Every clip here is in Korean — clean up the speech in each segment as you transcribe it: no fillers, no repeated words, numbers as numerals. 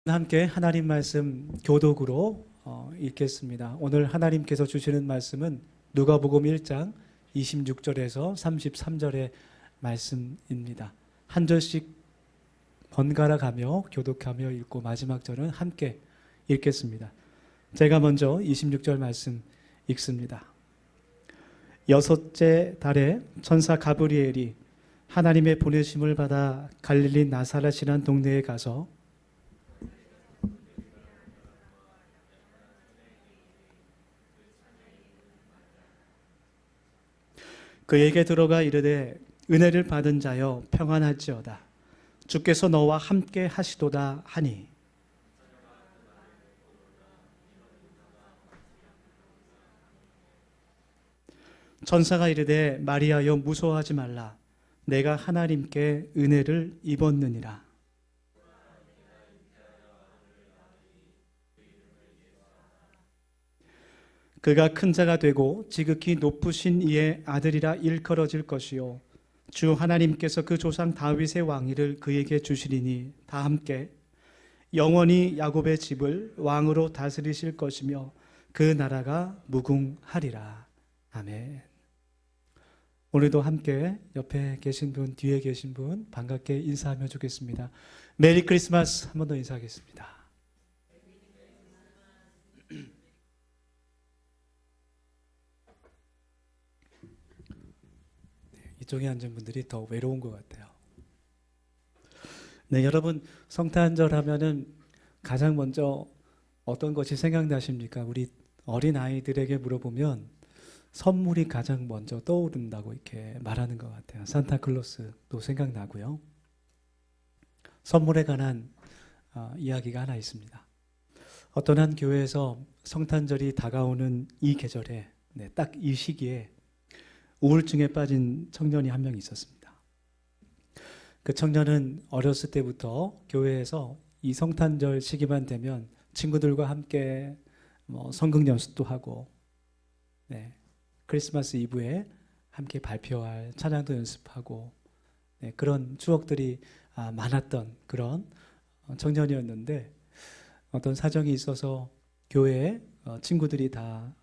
함께 하나님 말씀 교독으로 읽겠습니다. 오늘 하나님께서 주시는 말씀은 누가복음 1장 26절에서 33절의 말씀입니다. 한 절씩 번갈아 가며 교독하며 읽고 마지막 절은 함께 읽겠습니다. 제가 먼저 26절 말씀 읽습니다. 여섯째 달에 천사 가브리엘이 하나님의 보내심을 받아 갈릴리 나사렛이라는 동네에 가서 그에게 들어가 이르되 은혜를 받은 자여 평안할지어다. 주께서 너와 함께 하시도다 하니 천사가 이르되 마리아여 무서워하지 말라. 내가 하나님께 은혜를 입었느니라. 그가 큰 자가 되고 지극히 높으신 이의 아들이라 일컬어질 것이요 주 하나님께서 그 조상 다윗의 왕위를 그에게 주시리니 다 함께 영원히 야곱의 집을 왕으로 다스리실 것이며 그 나라가 무궁하리라. 아멘. 오늘도 함께 옆에 계신 분, 뒤에 계신 분 반갑게 인사하며 주겠습니다. 메리 크리스마스. 한 번 더 인사하겠습니다. 이쪽에 앉은 분들이 더 외로운 것 같아요. 네, 여러분 성탄절 하면은 가장 먼저 어떤 것이 생각나십니까? 우리 어린 아이들에게 물어보면 선물이 가장 먼저 떠오른다고 이렇게 말하는 것 같아요. 산타클로스도 생각나고요. 선물에 관한 이야기가 하나 있습니다. 어떤 한 교회에서 성탄절이 다가오는 이 계절에, 딱 이 시기에 우울증에 빠진 청년이 한 명 있었습니다. 그 청년은 어렸을 때부터 교회에서 이 성탄절 시기만 되면 친구들과 함께 성경 연습도 하고, 크리스마스 이브에 함께 발표할 찬양도 연습하고, 그런 추억들이 많았던 그런 청년이었는데 어떤 사정이 있어서 교회에 친구들이 다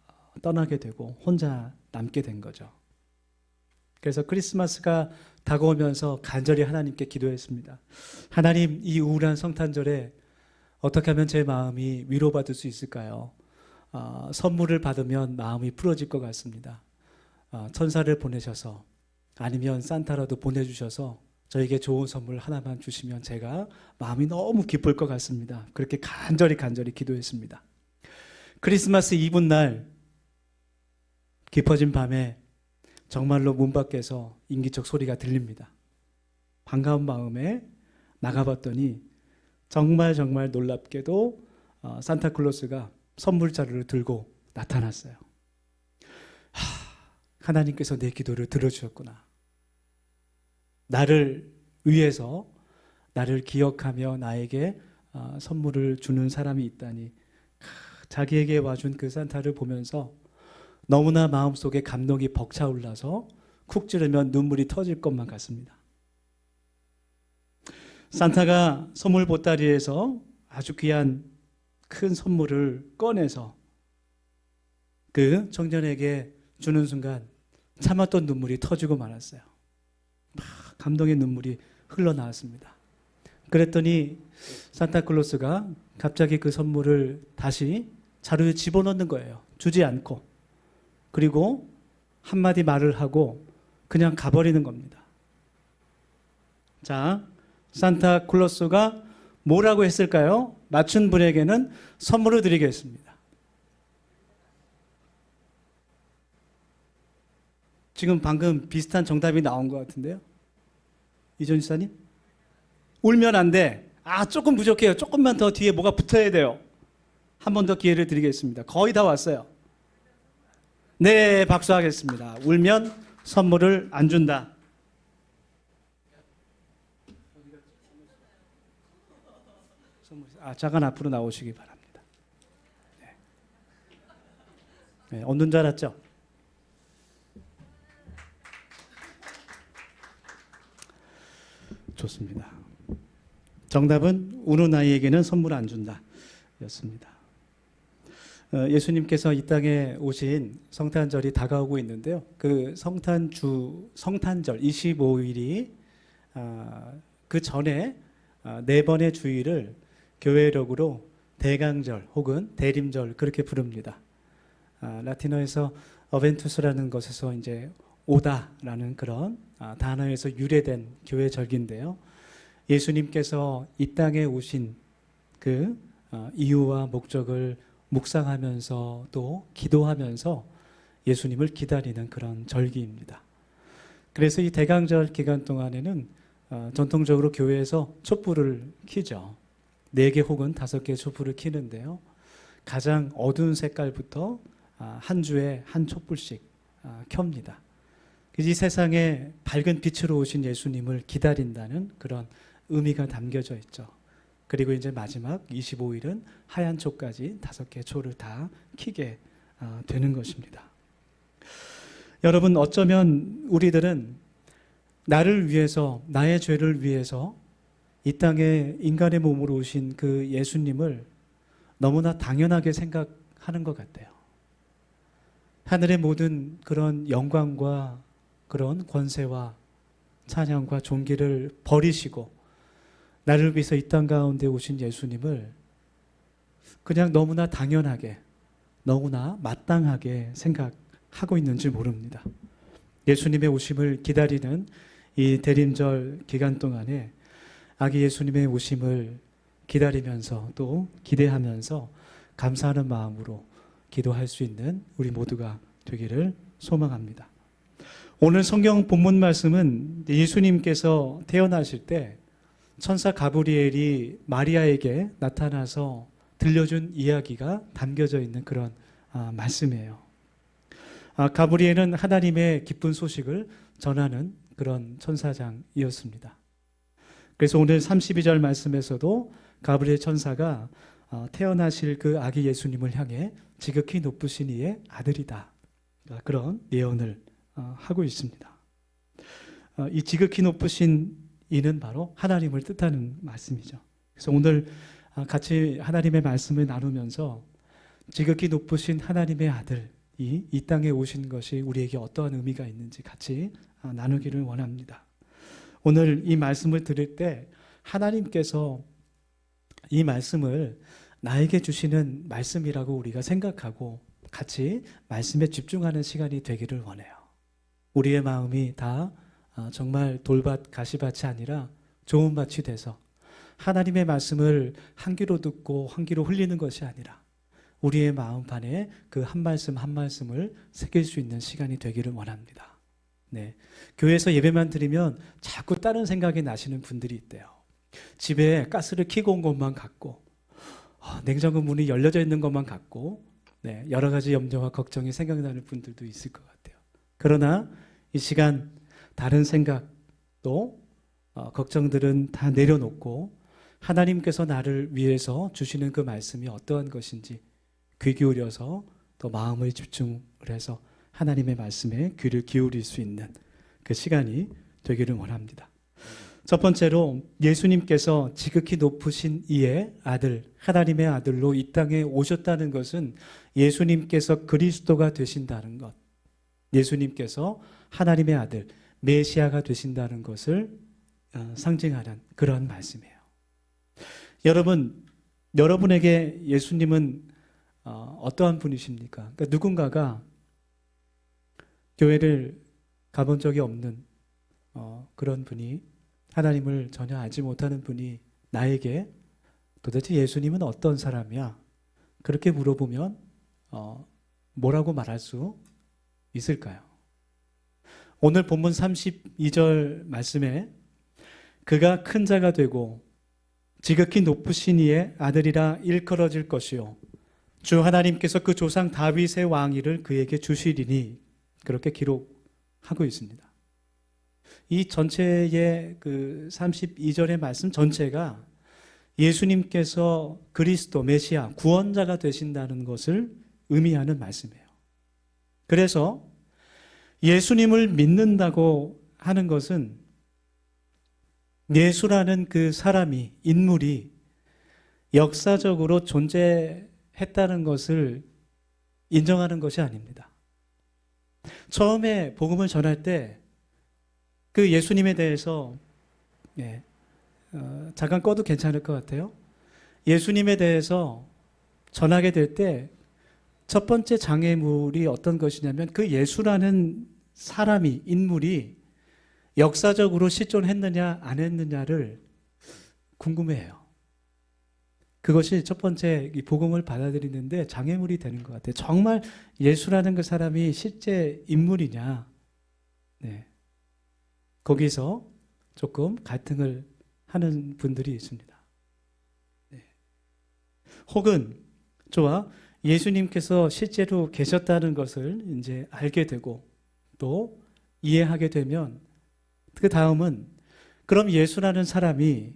떠나게 되고 혼자 남게 된 거죠. 그래서 크리스마스가 다가오면서 간절히 하나님께 기도했습니다. 하나님, 이 우울한 성탄절에 어떻게 하면 제 마음이 위로받을 수 있을까요? 선물을 받으면 마음이 풀어질 것 같습니다. 천사를 보내셔서 아니면 산타라도 보내주셔서 저에게 좋은 선물 하나만 주시면 제가 마음이 너무 기쁠 것 같습니다. 그렇게 간절히 기도했습니다. 크리스마스 이브날 깊어진 밤에 정말로 문 밖에서 인기척 소리가 들립니다. 반가운 마음에 나가봤더니 정말 놀랍게도 산타클로스가 선물 자루를 들고 나타났어요. 하나님께서 내 기도를 들어주셨구나. 나를 위해서 나를 기억하며 나에게 선물을 주는 사람이 있다니. 자기에게 와준 그 산타를 보면서 너무나 마음속에 감동이 벅차올라서 쿡 찌르면 눈물이 터질 것만 같습니다. 산타가 선물 보따리에서 아주 귀한 큰 선물을 꺼내서 그 청년에게 주는 순간 참았던 눈물이 터지고 말았어요. 감동의 눈물이 흘러나왔습니다. 그랬더니 산타클로스가 갑자기 그 선물을 다시 자루에 집어넣는 거예요. 주지 않고. 그리고 한마디 말을 하고 그냥 가버리는 겁니다. 자, 산타클로스가 뭐라고 했을까요? 맞춘 분에게는 선물을 드리겠습니다. 지금 방금 비슷한 정답이 나온 것 같은데요. 이전 지사님? 울면 안 돼. 조금 부족해요. 조금만 더 뒤에 뭐가 붙어야 돼요. 한 번 더 기회를 드리겠습니다. 거의 다 왔어요. 네, 박수하겠습니다. 울면 선물을 안 준다. 잠깐 앞으로 나오시기 바랍니다. 네, 얻는 줄 알았죠? 좋습니다. 정답은 우는 아이에게는 선물 안 준다 였습니다. 예수님께서 이 땅에 오신 성탄절이 다가오고 있는데요. 그 성탄절 25일이 그 전에 네 번의 주일을 교회력으로 대강절 혹은 대림절 그렇게 부릅니다. 라틴어에서 어벤투스라는 것에서 이제 오다라는 그런 단어에서 유래된 교회 절기인데요. 예수님께서 이 땅에 오신 그 이유와 목적을 묵상하면서 또 기도하면서 예수님을 기다리는 그런 절기입니다. 그래서 이 대강절 기간 동안에는 전통적으로 교회에서 촛불을 켜죠. 4개 혹은 5개 촛불을 켜는데요. 가장 어두운 색깔부터 한 주에 한 촛불씩 켭니다. 이 세상에 밝은 빛으로 오신 예수님을 기다린다는 그런 의미가 담겨져 있죠. 그리고 이제 마지막 25일은 하얀 초까지 5개 초를 다 켜게 되는 것입니다. 여러분, 어쩌면 우리들은 나를 위해서, 나의 죄를 위해서 이 땅에 인간의 몸으로 오신 그 예수님을 너무나 당연하게 생각하는 것 같아요. 하늘의 모든 그런 영광과 그런 권세와 찬양과 존귀를 버리시고 나를 위해서 이 땅 가운데 오신 예수님을 그냥 너무나 당연하게, 너무나 마땅하게 생각하고 있는지 모릅니다. 예수님의 오심을 기다리는 이 대림절 기간 동안에 아기 예수님의 오심을 기다리면서 또 기대하면서 감사하는 마음으로 기도할 수 있는 우리 모두가 되기를 소망합니다. 오늘 성경 본문 말씀은 예수님께서 태어나실 때 천사 가브리엘이 마리아에게 나타나서 들려준 이야기가 담겨져 있는 그런 말씀이에요. 가브리엘은 하나님의 기쁜 소식을 전하는 그런 천사장이었습니다. 그래서 오늘 32절 말씀에서도 가브리엘 천사가 태어나실 그 아기 예수님을 향해 지극히 높으신 이의 아들이다, 그런 예언을 하고 있습니다. 이 지극히 높으신 이는 바로 하나님을 뜻하는 말씀이죠. 그래서 오늘 같이 하나님의 말씀을 나누면서 지극히 높으신 하나님의 아들이 이 땅에 오신 것이 우리에게 어떠한 의미가 있는지 같이 나누기를 원합니다. 오늘 이 말씀을 들을 때 하나님께서 이 말씀을 나에게 주시는 말씀이라고 우리가 생각하고 같이 말씀에 집중하는 시간이 되기를 원해요. 우리의 마음이 다 정말 돌밭 가시밭이 아니라 좋은 밭이 돼서 하나님의 말씀을 한 귀로 듣고 한 귀로 흘리는 것이 아니라 우리의 마음판에 그 한 말씀 한 말씀을 새길 수 있는 시간이 되기를 원합니다. 네, 교회에서 예배만 드리면 자꾸 다른 생각이 나시는 분들이 있대요. 집에 가스를 켜고 온 것만 같고 냉장고 문이 열려져 있는 것만 같고 여러 가지 염려와 걱정이 생각나는 분들도 있을 것 같아요. 그러나 이 시간 다른 생각 또 걱정들은 다 내려놓고 하나님께서 나를 위해서 주시는 그 말씀이 어떠한 것인지 귀 기울여서 또 마음을 집중을 해서 하나님의 말씀에 귀를 기울일 수 있는 그 시간이 되기를 원합니다. 첫 번째로 예수님께서 지극히 높으신 이의 아들, 하나님의 아들로 이 땅에 오셨다는 것은 예수님께서 그리스도가 되신다는 것, 예수님께서 하나님의 아들, 메시아가 되신다는 것을 상징하는 그런 말씀이에요. 여러분에게 예수님은 어떠한 분이십니까? 그러니까 누군가가 교회를 가본 적이 없는 그런 분이, 하나님을 전혀 알지 못하는 분이 나에게 도대체 예수님은 어떤 사람이야? 그렇게 물어보면 뭐라고 말할 수 있을까요? 오늘 본문 32절 말씀에 그가 큰 자가 되고 지극히 높으신 이의 아들이라 일컬어질 것이요 주 하나님께서 그 조상 다윗의 왕위를 그에게 주시리니, 그렇게 기록하고 있습니다. 이 전체의 그 32절의 말씀 전체가 예수님께서 그리스도 메시아 구원자가 되신다는 것을 의미하는 말씀이에요. 그래서 예수님을 믿는다고 하는 것은 예수라는 그 사람이, 인물이 역사적으로 존재했다는 것을 인정하는 것이 아닙니다. 처음에 복음을 전할 때 그 예수님에 대해서 잠깐 꺼도 괜찮을 것 같아요. 예수님에 대해서 전하게 될 때 첫 번째 장애물이 어떤 것이냐면 그 예수라는 사람이, 인물이 역사적으로 실존했느냐 안 했느냐를 궁금해해요. 그것이 첫 번째 이 복음을 받아들이는데 장애물이 되는 것 같아요. 정말 예수라는 그 사람이 실제 인물이냐. 네. 거기서 조금 갈등을 하는 분들이 있습니다. 네. 혹은 좋아, 예수님께서 실제로 계셨다는 것을 이제 알게 되고 또 이해하게 되면 그 다음은 그럼 예수라는 사람이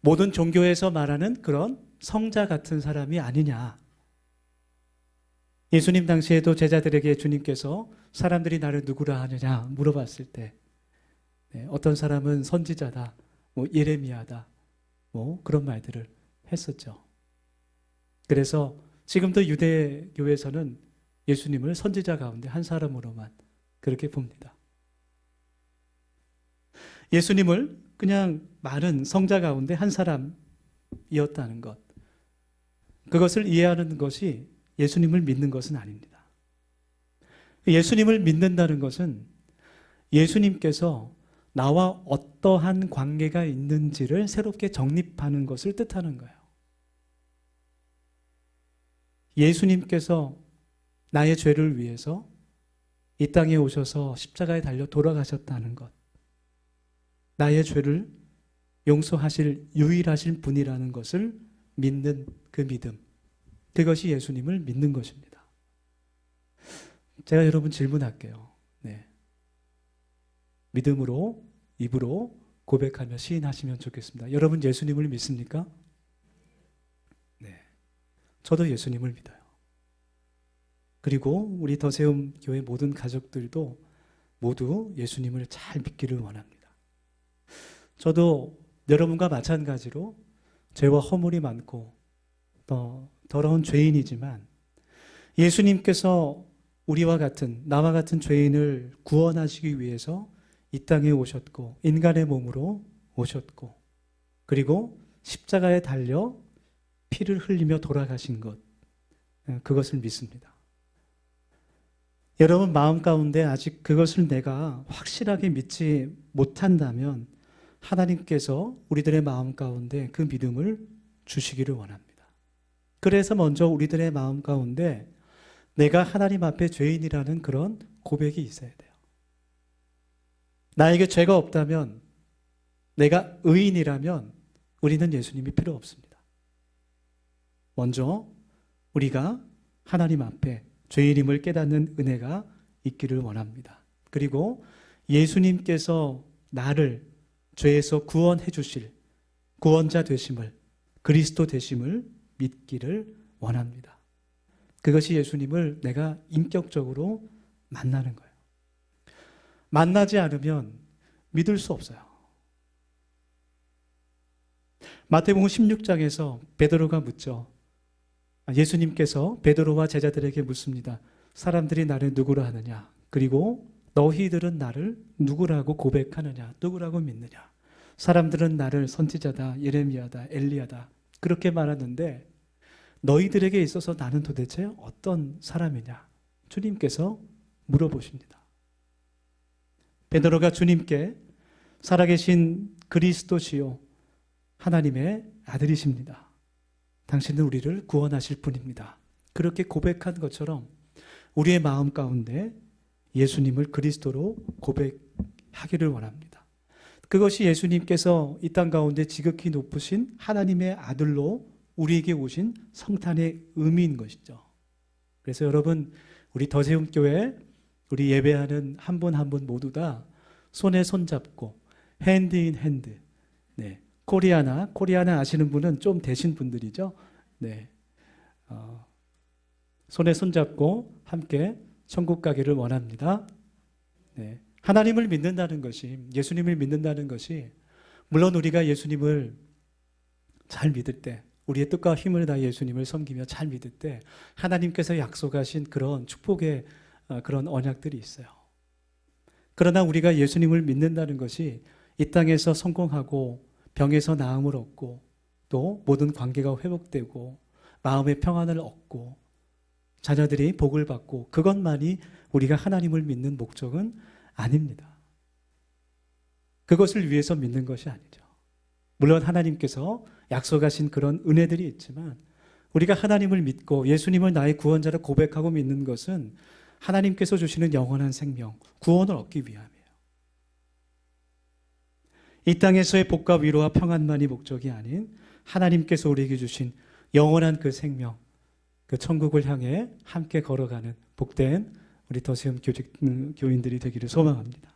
모든 종교에서 말하는 그런 성자 같은 사람이 아니냐. 예수님 당시에도 제자들에게 주님께서 사람들이 나를 누구라 하느냐 물어봤을 때 어떤 사람은 선지자다, 뭐 예레미야다, 뭐 그런 말들을 했었죠. 그래서 지금도 유대교에서는 예수님을 선지자 가운데 한 사람으로만 그렇게 봅니다. 예수님을 그냥 많은 성자 가운데 한 사람이었다는 것. 그것을 이해하는 것이 예수님을 믿는 것은 아닙니다. 예수님을 믿는다는 것은 예수님께서 나와 어떠한 관계가 있는지를 새롭게 정립하는 것을 뜻하는 거예요. 예수님께서 나의 죄를 위해서 이 땅에 오셔서 십자가에 달려 돌아가셨다는 것. 나의 죄를 용서하실 유일하신 분이라는 것을 믿는 그 믿음. 그것이 예수님을 믿는 것입니다. 제가 여러분 질문할게요. 네. 믿음으로, 입으로 고백하며 시인하시면 좋겠습니다. 여러분 예수님을 믿습니까? 네. 저도 예수님을 믿어요. 그리고 우리 더세움 교회 모든 가족들도 모두 예수님을 잘 믿기를 원합니다. 저도 여러분과 마찬가지로 죄와 허물이 많고 더러운 죄인이지만 예수님께서 우리와 같은 나와 같은 죄인을 구원하시기 위해서 이 땅에 오셨고 인간의 몸으로 오셨고 그리고 십자가에 달려 피를 흘리며 돌아가신 것, 그것을 믿습니다. 여러분 마음 가운데 아직 그것을 내가 확실하게 믿지 못한다면 하나님께서 우리들의 마음 가운데 그 믿음을 주시기를 원합니다. 그래서 먼저 우리들의 마음 가운데 내가 하나님 앞에 죄인이라는 그런 고백이 있어야 돼요. 나에게 죄가 없다면, 내가 의인이라면 우리는 예수님이 필요 없습니다. 먼저 우리가 하나님 앞에 죄인임을 깨닫는 은혜가 있기를 원합니다. 그리고 예수님께서 나를 죄에서 구원해 주실 구원자 되심을, 그리스도 되심을 믿기를 원합니다. 그것이 예수님을 내가 인격적으로 만나는 거예요. 만나지 않으면 믿을 수 없어요. 마태복음 16장에서 베드로가 묻죠. 예수님께서 베드로와 제자들에게 묻습니다. 사람들이 나를 누구라 하느냐? 그리고 너희들은 나를 누구라고 고백하느냐? 누구라고 믿느냐? 사람들은 나를 선지자다, 예레미야다, 엘리야다 그렇게 말하는데 너희들에게 있어서 나는 도대체 어떤 사람이냐? 주님께서 물어보십니다. 베드로가 주님께 살아계신 그리스도시요 하나님의 아들이십니다. 당신은 우리를 구원하실 분입니다. 그렇게 고백한 것처럼 우리의 마음 가운데 예수님을 그리스도로 고백하기를 원합니다. 그것이 예수님께서 이 땅 가운데 지극히 높으신 하나님의 아들로 우리에게 오신 성탄의 의미인 것이죠. 그래서 여러분 우리 더세움교회 우리 예배하는 한 분 한 분 모두 다 손에 손 잡고 핸드 인 핸드. 네. 코리아나 아시는 분은 좀 되신 분들이죠. 네. 손에 손 잡고 함께 천국 가기를 원합니다. 네. 하나님을 믿는다는 것이, 예수님을 믿는다는 것이 물론 우리가 예수님을 잘 믿을 때, 우리의 뜻과 힘을 다해 예수님을 섬기며 잘 믿을 때 하나님께서 약속하신 그런 축복의 그런 언약들이 있어요. 그러나 우리가 예수님을 믿는다는 것이 이 땅에서 성공하고 병에서 나음을 얻고 또 모든 관계가 회복되고 마음의 평안을 얻고 자녀들이 복을 받고 그것만이 우리가 하나님을 믿는 목적은 아닙니다. 그것을 위해서 믿는 것이 아니죠. 물론 하나님께서 약속하신 그런 은혜들이 있지만 우리가 하나님을 믿고 예수님을 나의 구원자로 고백하고 믿는 것은 하나님께서 주시는 영원한 생명, 구원을 얻기 위함이에요. 이 땅에서의 복과 위로와 평안만이 목적이 아닌 하나님께서 우리에게 주신 영원한 그 생명, 그 천국을 향해 함께 걸어가는 복된 우리 더세움 교인들이 되기를 소망합니다.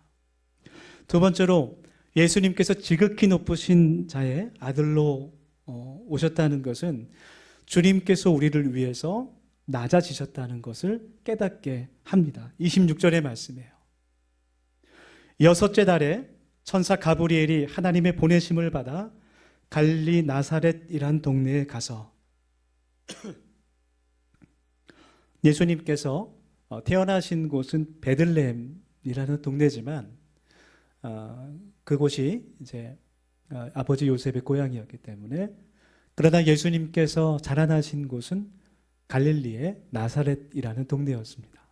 두 번째로 예수님께서 지극히 높으신 자의 아들로 오셨다는 것은 주님께서 우리를 위해서 낮아지셨다는 것을 깨닫게 합니다. 26절의 말씀이에요. 여섯째 달에 천사 가브리엘이 하나님의 보내심을 받아 갈릴리 나사렛이란 동네에 가서 예수님께서 태어나신 곳은 베들레헴이라는 동네지만 그곳이 이제 아버지 요셉의 고향이었기 때문에, 그러나 예수님께서 자라나신 곳은 갈릴리의 나사렛이라는 동네였습니다.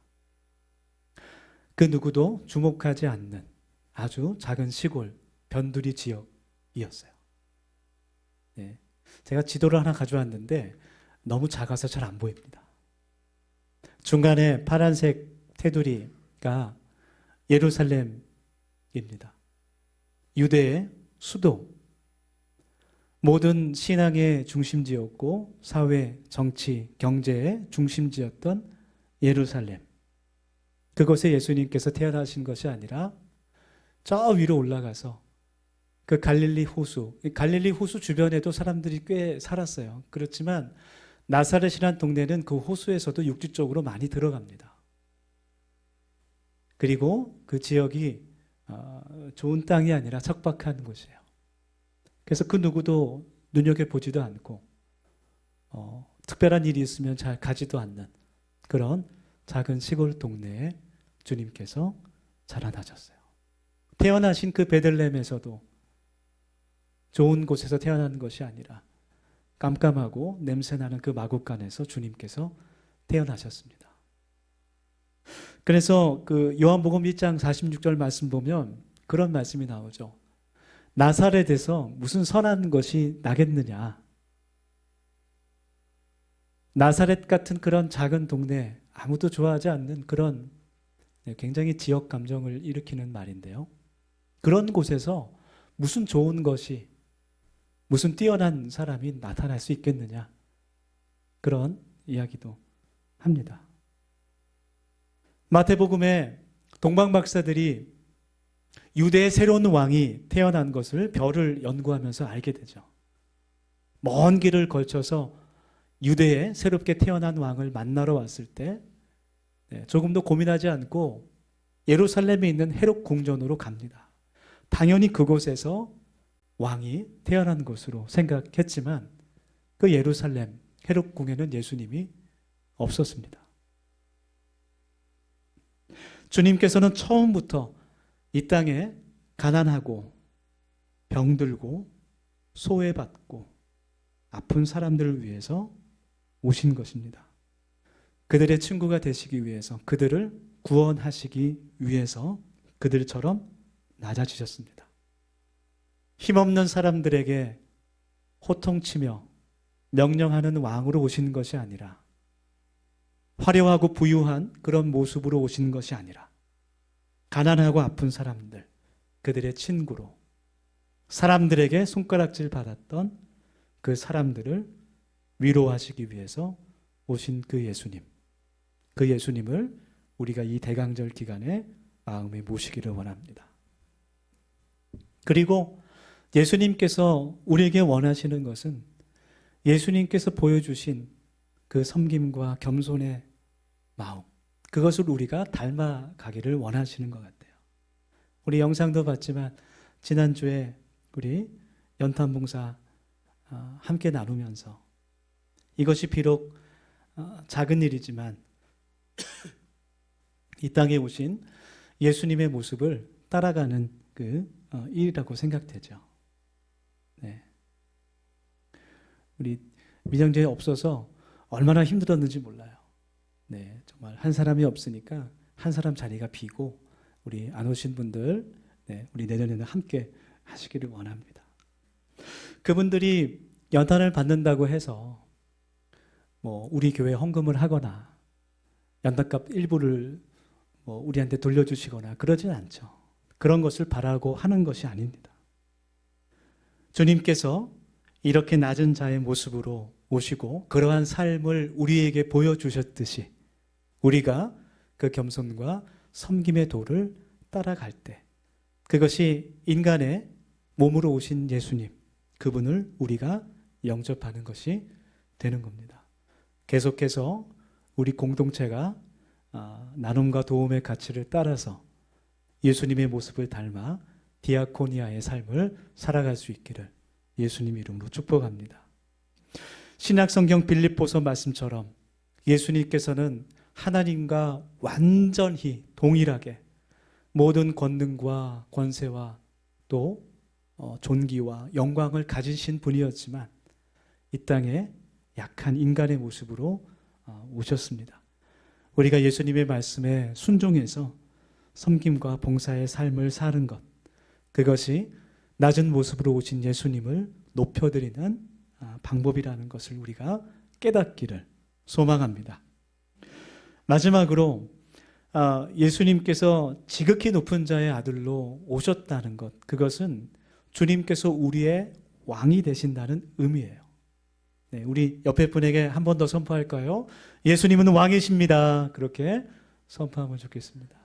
그 누구도 주목하지 않는 아주 작은 시골 변두리 지역이었어요. 네. 제가 지도를 하나 가져왔는데 너무 작아서 잘 안 보입니다. 중간에 파란색 테두리가 예루살렘입니다. 유대의 수도, 모든 신앙의 중심지였고 사회, 정치, 경제의 중심지였던 예루살렘. 그곳에 예수님께서 태어나신 것이 아니라 저 위로 올라가서 그 갈릴리 호수 주변에도 사람들이 꽤 살았어요. 그렇지만 나사렛이라는 동네는 그 호수에서도 육지적으로 많이 들어갑니다. 그리고 그 지역이 좋은 땅이 아니라 척박한 곳이에요. 그래서 그 누구도 눈여겨보지도 않고 특별한 일이 있으면 잘 가지도 않는 그런 작은 시골 동네에 주님께서 자라나셨어요. 태어나신 그 베들레헴에서도 좋은 곳에서 태어난 것이 아니라 깜깜하고 냄새나는 그 마국간에서 주님께서 태어나셨습니다. 그래서 그 요한복음 1장 46절 말씀 보면 그런 말씀이 나오죠. 나사렛에서 무슨 선한 것이 나겠느냐. 나사렛 같은 그런 작은 동네, 아무도 좋아하지 않는 그런 굉장히 지역 감정을 일으키는 말인데요. 그런 곳에서 무슨 좋은 것이, 무슨 뛰어난 사람이 나타날 수 있겠느냐. 그런 이야기도 합니다. 마태복음에 동방박사들이 유대의 새로운 왕이 태어난 것을 별을 연구하면서 알게 되죠. 먼 길을 걸쳐서 유대에 새롭게 태어난 왕을 만나러 왔을 때 조금 더 고민하지 않고 예루살렘에 있는 헤롯 궁전으로 갑니다. 당연히 그곳에서 왕이 태어난 것으로 생각했지만 그 예루살렘 헤롯 궁에는 예수님이 없었습니다. 주님께서는 처음부터 이 땅에 가난하고 병들고 소외받고 아픈 사람들을 위해서 오신 것입니다. 그들의 친구가 되시기 위해서, 그들을 구원하시기 위해서 그들처럼 낮아지셨습니다. 힘없는 사람들에게 호통치며 명령하는 왕으로 오신 것이 아니라, 화려하고 부유한 그런 모습으로 오신 것이 아니라, 가난하고 아픈 사람들, 그들의 친구로, 사람들에게 손가락질 받았던 그 사람들을 위로하시기 위해서 오신 그 예수님, 그 예수님을 우리가 이 대강절 기간에 마음에 모시기를 원합니다. 그리고 예수님께서 우리에게 원하시는 것은 예수님께서 보여주신 그 섬김과 겸손의 마음, 그것을 우리가 닮아가기를 원하시는 것 같아요. 우리 영상도 봤지만 지난주에 우리 연탄 봉사 함께 나누면서 이것이 비록 작은 일이지만 이 땅에 오신 예수님의 모습을 따라가는 그 일이라고 생각되죠. 네. 우리 민영재 없어서 얼마나 힘들었는지 몰라요. 네, 정말 한 사람이 없으니까 한 사람 자리가 비고 우리 안 오신 분들, 네, 우리 내년에는 함께 하시기를 원합니다. 그분들이 연탄을 받는다고 해서 뭐 우리 교회 헌금을 하거나 연탄값 일부를 뭐 우리한테 돌려주시거나 그러진 않죠. 그런 것을 바라고 하는 것이 아닙니다. 주님께서 이렇게 낮은 자의 모습으로 오시고 그러한 삶을 우리에게 보여주셨듯이 우리가 그 겸손과 섬김의 도를 따라갈 때 그것이 인간의 몸으로 오신 예수님, 그분을 우리가 영접하는 것이 되는 겁니다. 계속해서 우리 공동체가 나눔과 도움의 가치를 따라서 예수님의 모습을 닮아 디아코니아의 삶을 살아갈 수 있기를 예수님 이름으로 축복합니다. 신약성경 빌립보서 말씀처럼 예수님께서는 하나님과 완전히 동일하게 모든 권능과 권세와 또 존귀와 영광을 가지신 분이었지만 이 땅에 약한 인간의 모습으로 오셨습니다. 우리가 예수님의 말씀에 순종해서 섬김과 봉사의 삶을 사는 것, 그것이 낮은 모습으로 오신 예수님을 높여드리는 방법이라는 것을 우리가 깨닫기를 소망합니다. 마지막으로 예수님께서 지극히 높은 자의 아들로 오셨다는 것, 그것은 주님께서 우리의 왕이 되신다는 의미예요. 네, 우리 옆에 분에게 한 번 더 선포할까요? 예수님은 왕이십니다. 그렇게 선포하면 좋겠습니다.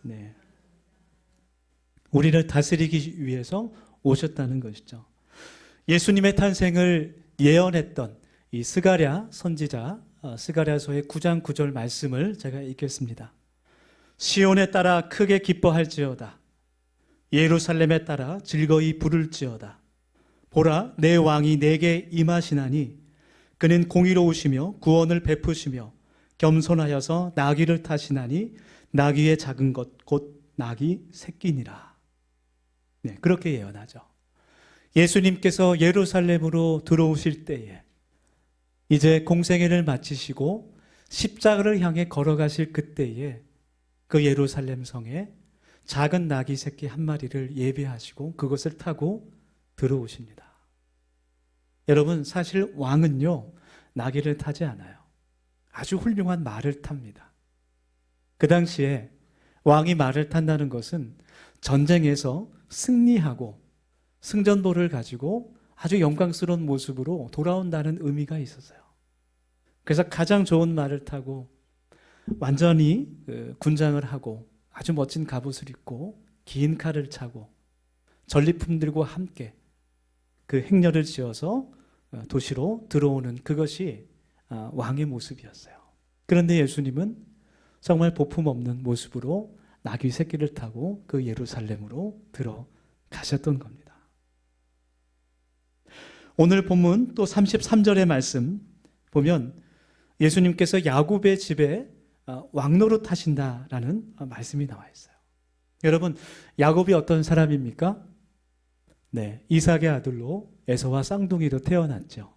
네. 우리를 다스리기 위해서 오셨다는 것이죠. 예수님의 탄생을 예언했던 이 스가랴 선지자 스가랴서의 9장 9절 말씀을 제가 읽겠습니다. 시온에 따라 크게 기뻐할지어다. 예루살렘에 따라 즐거이 부를지어다. 보라, 내 왕이 내게 임하시나니 그는 공의로우시며 구원을 베푸시며 겸손하여서 나귀를 타시나니 나귀의 작은 것 곧 나귀 새끼니라. 네, 그렇게 예언하죠. 예수님께서 예루살렘으로 들어오실 때에 이제 공생애를 마치시고 십자가를 향해 걸어가실 그때에 그 예루살렘 성에 작은 나귀 새끼 한 마리를 예비하시고 그것을 타고 들어오십니다. 여러분, 사실 왕은요, 나귀를 타지 않아요. 아주 훌륭한 말을 탑니다. 그 당시에 왕이 말을 탄다는 것은 전쟁에서 승리하고 승전보를 가지고 아주 영광스러운 모습으로 돌아온다는 의미가 있었어요. 그래서 가장 좋은 말을 타고 완전히 군장을 하고 아주 멋진 갑옷을 입고 긴 칼을 차고 전리품들과 함께 그 행렬을 지어서 도시로 들어오는 그것이 왕의 모습이었어요. 그런데 예수님은 정말 볼품없는 모습으로 나귀 새끼를 타고 그 예루살렘으로 들어가셨던 겁니다. 오늘 본문 또 33절의 말씀 보면 예수님께서 야곱의 집에 왕노릇 하신다라는 말씀이 나와 있어요. 여러분, 야곱이 어떤 사람입니까? 네, 이삭의 아들로 에서와 쌍둥이로 태어났죠.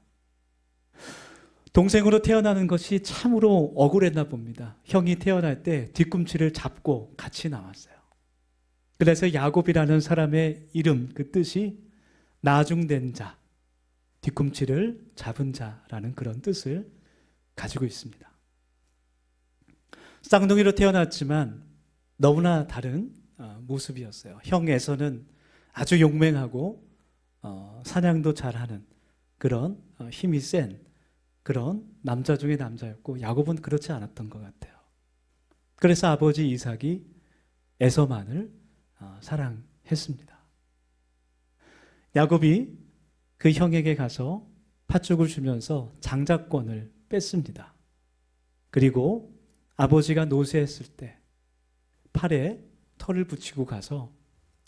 동생으로 태어나는 것이 참으로 억울했나 봅니다. 형이 태어날 때 뒤꿈치를 잡고 같이 나왔어요. 그래서 야곱이라는 사람의 이름, 그 뜻이 나중된 자, 뒤꿈치를 잡은 자라는 그런 뜻을 가지고 있습니다. 쌍둥이로 태어났지만 너무나 다른 모습이었어요. 형 에서는 아주 용맹하고 사냥도 잘하는 그런 힘이 센 그런 남자 중에 남자였고 야곱은 그렇지 않았던 것 같아요. 그래서 아버지 이삭이 에서만을 사랑했습니다. 야곱이 그 형에게 가서 팥죽을 주면서 장자권을 뺐습니다. 그리고 아버지가 노쇠했을 때 팔에 털을 붙이고 가서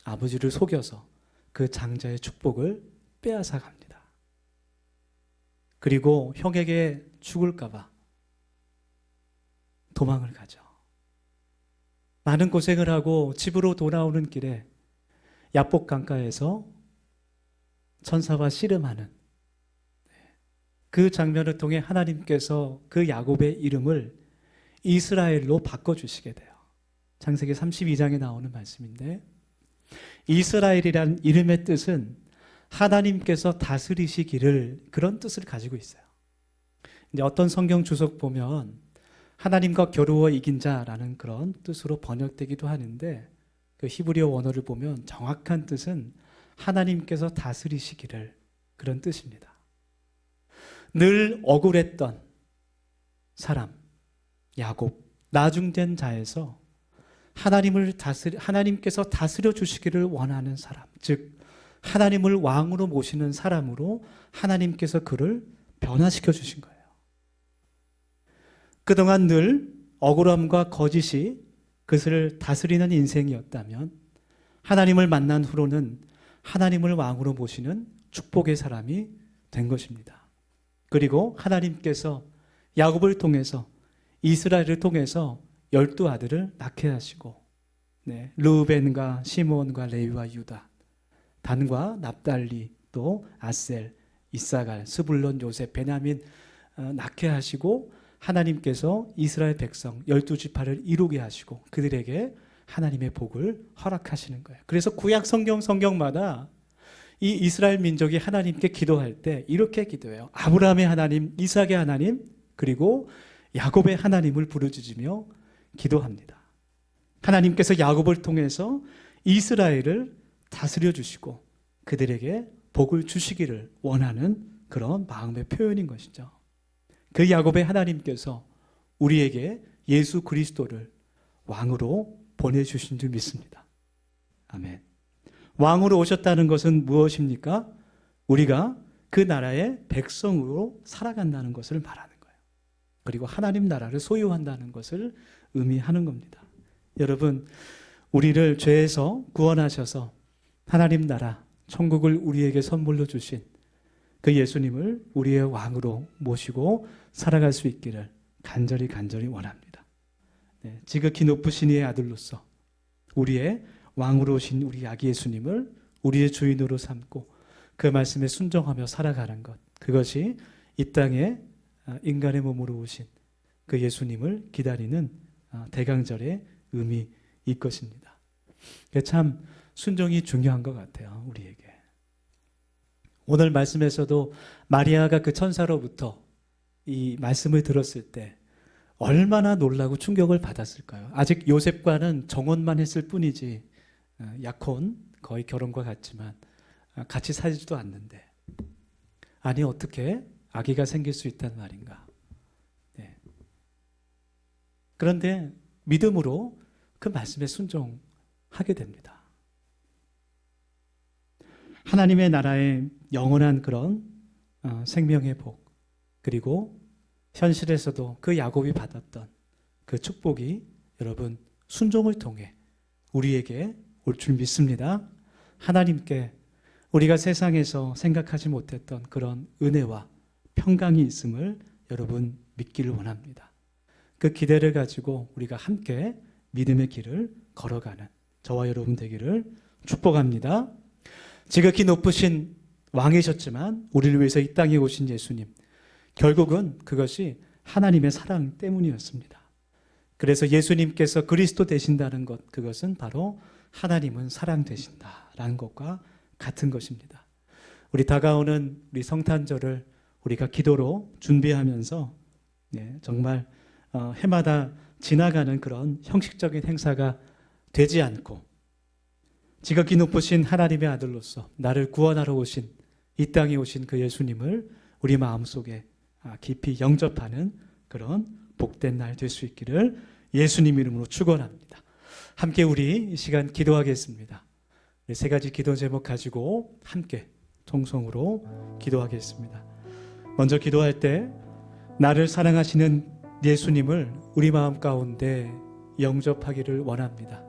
아버지를 속여서 그 장자의 축복을 빼앗아 갑니다. 그리고 형에게 죽을까 봐 도망을 가죠. 많은 고생을 하고 집으로 돌아오는 길에 야복 강가에서 천사와 씨름하는 그 장면을 통해 하나님께서 그 야곱의 이름을 이스라엘로 바꿔주시게 돼요. 창세기 32장에 나오는 말씀인데, 이스라엘이란 이름의 뜻은 하나님께서 다스리시기를, 그런 뜻을 가지고 있어요. 이제 어떤 성경 주석 보면 하나님과 겨루어 이긴 자라는 그런 뜻으로 번역되기도 하는데, 그 히브리어 원어를 보면 정확한 뜻은 하나님께서 다스리시기를, 그런 뜻입니다. 늘 억울했던 사람 야곱, 나중된 자에서 하나님께서 다스려 주시기를 원하는 사람, 즉 하나님을 왕으로 모시는 사람으로 하나님께서 그를 변화시켜 주신 거예요. 그동안 늘 억울함과 거짓이 그것을 다스리는 인생이었다면, 하나님을 만난 후로는 하나님을 왕으로 모시는 축복의 사람이 된 것입니다. 그리고 하나님께서 야곱을 통해서, 이스라엘을 통해서 12아들을 낳게 하시고, 르우벤과 시므온과 레위와 유다, 단과 납달리, 또 아셀, 이사갈, 스불론, 요셉, 베냐민 낳게 하시고, 하나님께서 이스라엘 백성 12지파를 이루게 하시고 그들에게 하나님의 복을 허락하시는 거예요. 그래서 구약 성경마다 이 이스라엘 민족이 하나님께 기도할 때 이렇게 기도해요. 아브라함의 하나님, 이삭의 하나님, 그리고 야곱의 하나님을 부르짖으며 기도합니다. 하나님께서 야곱을 통해서 이스라엘을 다스려 주시고 그들에게 복을 주시기를 원하는 그런 마음의 표현인 것이죠. 그 야곱의 하나님께서 우리에게 예수 그리스도를 왕으로 보내주신 줄 믿습니다. 아멘. 왕으로 오셨다는 것은 무엇입니까? 우리가 그 나라의 백성으로 살아간다는 것을 말하는 거예요. 그리고 하나님 나라를 소유한다는 것을 의미하는 겁니다. 여러분, 우리를 죄에서 구원하셔서 하나님 나라, 천국을 우리에게 선물로 주신 그 예수님을 우리의 왕으로 모시고 살아갈 수 있기를 간절히 원합니다. 지극히 높으신 이의 아들로서 우리의 왕으로 오신 우리 아기 예수님을 우리의 주인으로 삼고 그 말씀에 순종하며 살아가는 것, 그것이 이 땅에 인간의 몸으로 오신 그 예수님을 기다리는 대강절의 의미일 것입니다. 참 순종이 중요한 것 같아요, 우리에게. 오늘 말씀에서도 마리아가 그 천사로부터 이 말씀을 들었을 때 얼마나 놀라고 충격을 받았을까요? 아직 요셉과는 정혼만 했을 뿐이지, 약혼, 거의 결혼과 같지만 같이 살지도 않는데, 아니 어떻게 아기가 생길 수 있단 말인가. 그런데 믿음으로 그 말씀에 순종하게 됩니다. 하나님의 나라의 영원한 그런 생명의 복, 그리고 현실에서도 그 야곱이 받았던 그 축복이 여러분 순종을 통해 우리에게 올 줄 믿습니다. 하나님께 우리가 세상에서 생각하지 못했던 그런 은혜와 평강이 있음을 여러분 믿기를 원합니다. 그 기대를 가지고 우리가 함께 믿음의 길을 걸어가는 저와 여러분 되기를 축복합니다. 지극히 높으신 왕이셨지만 우리를 위해서 이 땅에 오신 예수님, 결국은 그것이 하나님의 사랑 때문이었습니다. 그래서 예수님께서 그리스도 되신다는 것, 그것은 바로 하나님은 사랑 되신다라는 것과 같은 것입니다. 우리 다가오는 우리 성탄절을 우리가 기도로 준비하면서 정말 해마다 지나가는 그런 형식적인 행사가 되지 않고 지극히 높으신 하나님의 아들로서 나를 구원하러 오신, 이 땅에 오신 그 예수님을 우리 마음속에 깊이 영접하는 그런 복된 날 될 수 있기를 예수님 이름으로 축원합니다. 함께 우리 이 시간 기도하겠습니다. 세 가지 기도 제목 가지고 함께 통성으로 기도하겠습니다. 먼저 기도할 때 나를 사랑하시는 예수님을 우리 마음 가운데 영접하기를 원합니다.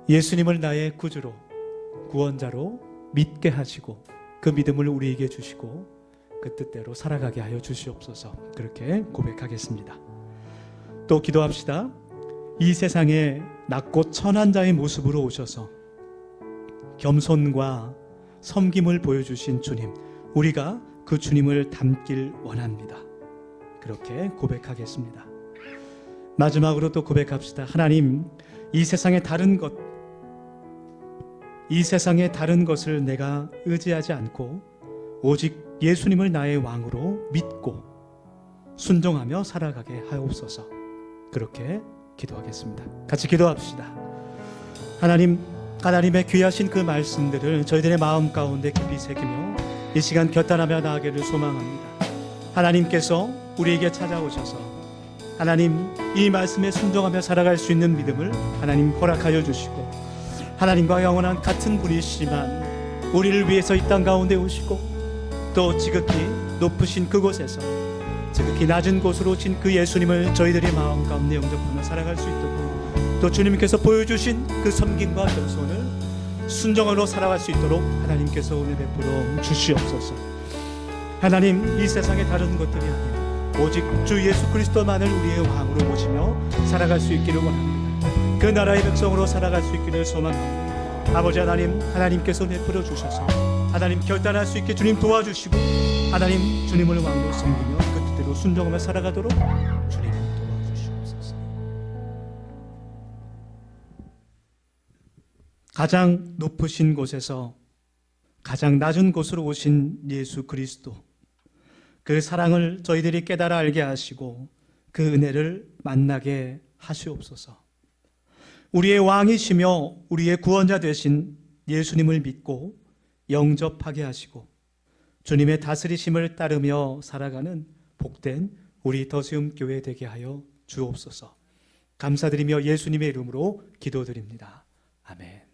예수님을 나의 구주로, 구원자로 믿게 하시고 그 믿음을 우리에게 주시고 그 뜻대로 살아가게 하여 주시옵소서. 그렇게 고백하겠습니다. 또 기도합시다. 이 세상에 낮고 천한 자의 모습으로 오셔서 겸손과 섬김을 보여주신 주님, 우리가 그 주님을 닮길 원합니다. 그렇게 고백하겠습니다. 마지막으로 또 고백합시다. 하나님, 이 세상의 다른 것을 내가 의지하지 않고 오직 예수님을 나의 왕으로 믿고 순종하며 살아가게 하옵소서. 그렇게 기도하겠습니다. 같이 기도합시다. 하나님의 귀하신 그 말씀들을 저희들의 마음 가운데 깊이 새기며 이 시간 결단하며 나아가기를 소망합니다. 하나님께서 우리에게 찾아오셔서 하나님, 이 말씀에 순종하며 살아갈 수 있는 믿음을 하나님 허락하여 주시고, 하나님과 영원한 같은 분이시지만 우리를 위해서 이 땅 가운데 오시고 또 지극히 높으신 그곳에서 지극히 낮은 곳으로 오신 그 예수님을 저희들의 마음 가운데 영접하며 살아갈 수 있도록, 또 주님께서 보여주신 그 섬김과 겸손을 순종으로 살아갈 수 있도록 하나님께서 은혜 베풀어 주시옵소서. 하나님, 이 세상의 다른 것들이 아니라 오직 주 예수 그리스도만을 우리의 왕으로 모시며 살아갈 수 있기를 원합니다. 그 나라의 백성으로 살아갈 수 있기를 소망합니다. 아버지 하나님, 하나님께서 베풀어 주셔서 하나님 결단할 수 있게 주님 도와주시고, 하나님 주님을 왕으로 섬기며 그 뜻대로 순종하며 살아가도록 주님 도와주시옵소서. 가장 높으신 곳에서 가장 낮은 곳으로 오신 예수 그리스도, 그 사랑을 저희들이 깨달아 알게 하시고 그 은혜를 만나게 하시옵소서. 우리의 왕이시며 우리의 구원자 되신 예수님을 믿고 영접하게 하시고 주님의 다스리심을 따르며 살아가는 복된 우리 더시움 교회 되게 하여 주옵소서. 감사드리며 예수님의 이름으로 기도드립니다. 아멘.